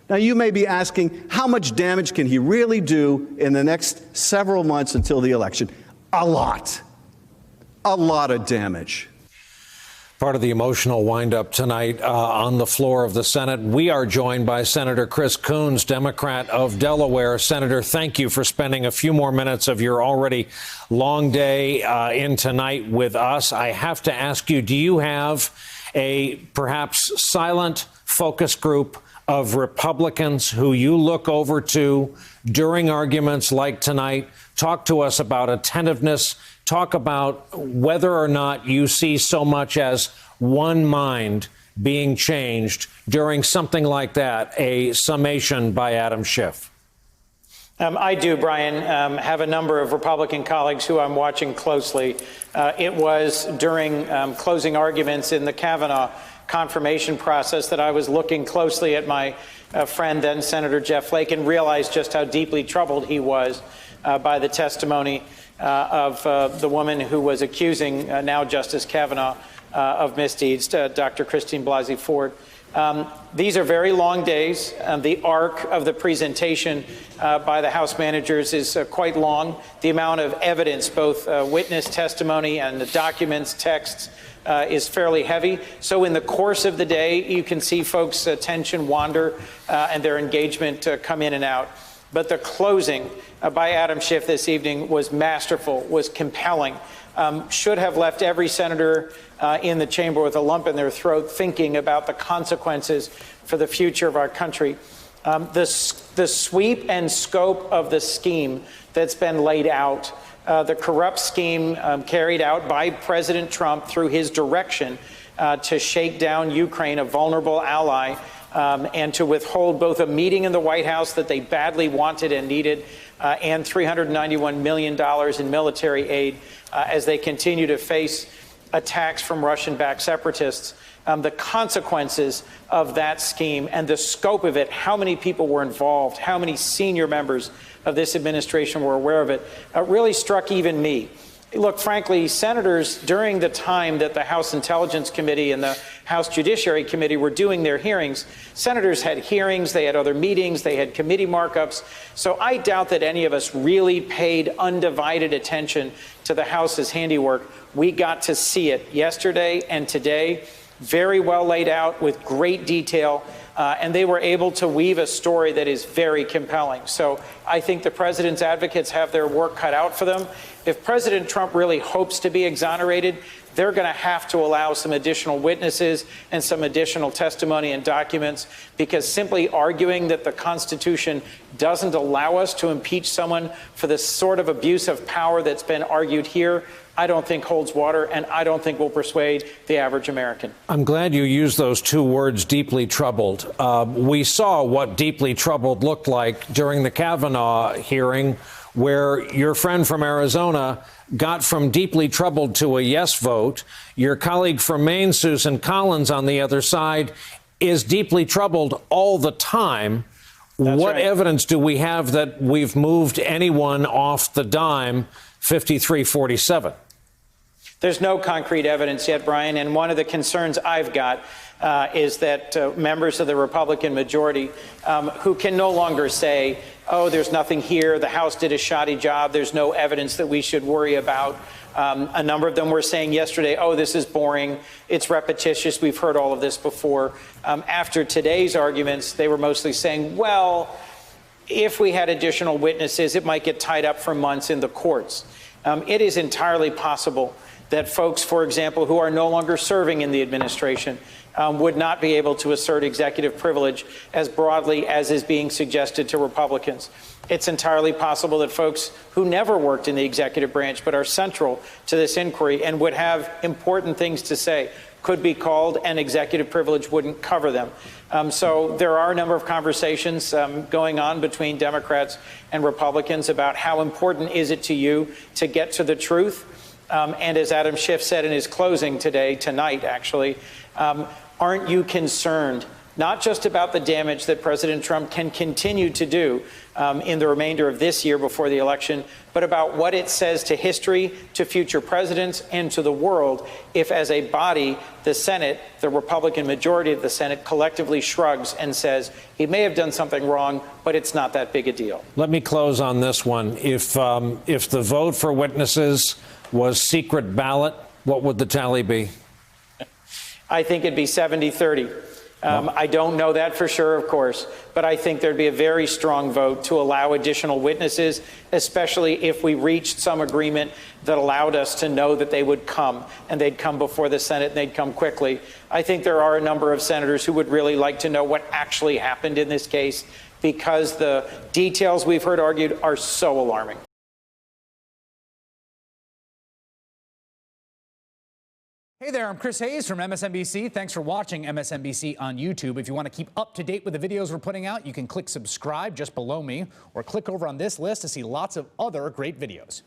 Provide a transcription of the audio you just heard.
Now, you may be asking, how much damage can he really do in the next several months until the election? A lot. A lot of damage. Part of the emotional windup tonight on the floor of the Senate. We are joined by Senator Chris Coons, Democrat of Delaware. Senator, thank you for spending a few more minutes of your already long day in tonight with us. I have to ask you, do you have a perhaps silent focus group of Republicans who you look over to during arguments like tonight? Talk to us about attentiveness. Talk about whether or not you see so much as one mind being changed during something like that, a summation by Adam Schiff. I do, Brian, have a number of Republican colleagues who I'm watching closely. It was during closing arguments in the Kavanaugh confirmation process that I was looking closely at my friend, then Senator Jeff Flake, and realized just how deeply troubled he was by the testimony of the woman who was accusing now Justice Kavanaugh of misdeeds, Dr. Christine Blasey Ford. These are very long days. The arc of the presentation by the House managers is quite long. The amount of evidence, both witness testimony and the documents, texts, is fairly heavy. So in the course of the day, you can see folks' attention wander and their engagement come in and out. But the closing by Adam Schiff this evening was masterful, was compelling, should have left every senator in the chamber with a lump in their throat thinking about the consequences for the future of our country. The sweep and scope of the scheme that's been laid out, the corrupt scheme carried out by President Trump through his direction to shake down Ukraine, a vulnerable ally, and to withhold both a meeting in the White House that they badly wanted and needed, and $391 million in military aid as they continue to face attacks from Russian-backed separatists. The consequences of that scheme and the scope of it, how many people were involved, how many senior members of this administration were aware of it, really struck even me. Look, frankly, senators, during the time that the House Intelligence Committee and the House Judiciary Committee were doing their hearings, senators had hearings, they had other meetings, they had committee markups. So I doubt that any of us really paid undivided attention to the House's handiwork. We got to see it yesterday and today, very well laid out with great detail. And they were able to weave a story that is very compelling. So I think the president's advocates have their work cut out for them. If President Trump really hopes to be exonerated, they're going to have to allow some additional witnesses and some additional testimony and documents, because simply arguing that the Constitution doesn't allow us to impeach someone for the sort of abuse of power that's been argued here, I don't think holds water, and I don't think will persuade the average American. I'm glad you used those two words, deeply troubled. We saw what deeply troubled looked like during the Kavanaugh hearing, where your friend from Arizona got from deeply troubled to a yes vote. Your colleague from Maine, Susan Collins, on the other side, is deeply troubled all the time. That's what right. Evidence do we have that we've moved anyone off the dime 53-47? There's no concrete evidence yet, Brian, and one of the concerns I've got is that members of the Republican majority who can no longer say, oh, there's nothing here, the House did a shoddy job, there's no evidence that we should worry about. A number of them were saying yesterday, oh, this is boring, it's repetitious, we've heard all of this before. After today's arguments, they were mostly saying, well, if we had additional witnesses, it might get tied up for months in the courts. It is entirely possible that folks, for example, who are no longer serving in the administration would not be able to assert executive privilege as broadly as is being suggested to Republicans. It's entirely possible that folks who never worked in the executive branch but are central to this inquiry and would have important things to say could be called, and executive privilege wouldn't cover them. So there are a number of conversations going on between Democrats and Republicans about how important is it to you to get to the truth. And as Adam Schiff said in his closing tonight, actually, aren't you concerned not just about the damage that President Trump can continue to do in the remainder of this year before the election, but about what it says to history, to future presidents, and to the world if, as a body, the Senate, the Republican majority of the Senate, collectively shrugs and says he may have done something wrong, but it's not that big a deal. Let me close on this one. If the vote for witnesses was secret ballot, what would the tally be? I think it'd be 70-30. I don't know that for sure, of course, but I think there'd be a very strong vote to allow additional witnesses, especially if we reached some agreement that allowed us to know that they would come, and they'd come before the Senate, and they'd come quickly. I think there are a number of senators who would really like to know what actually happened in this case, because the details we've heard argued are so alarming. Hey there, I'm Chris Hayes from MSNBC. Thanks for watching MSNBC on YouTube. If you want to keep up to date with the videos we're putting out, you can click subscribe just below me or click over on this list to see lots of other great videos.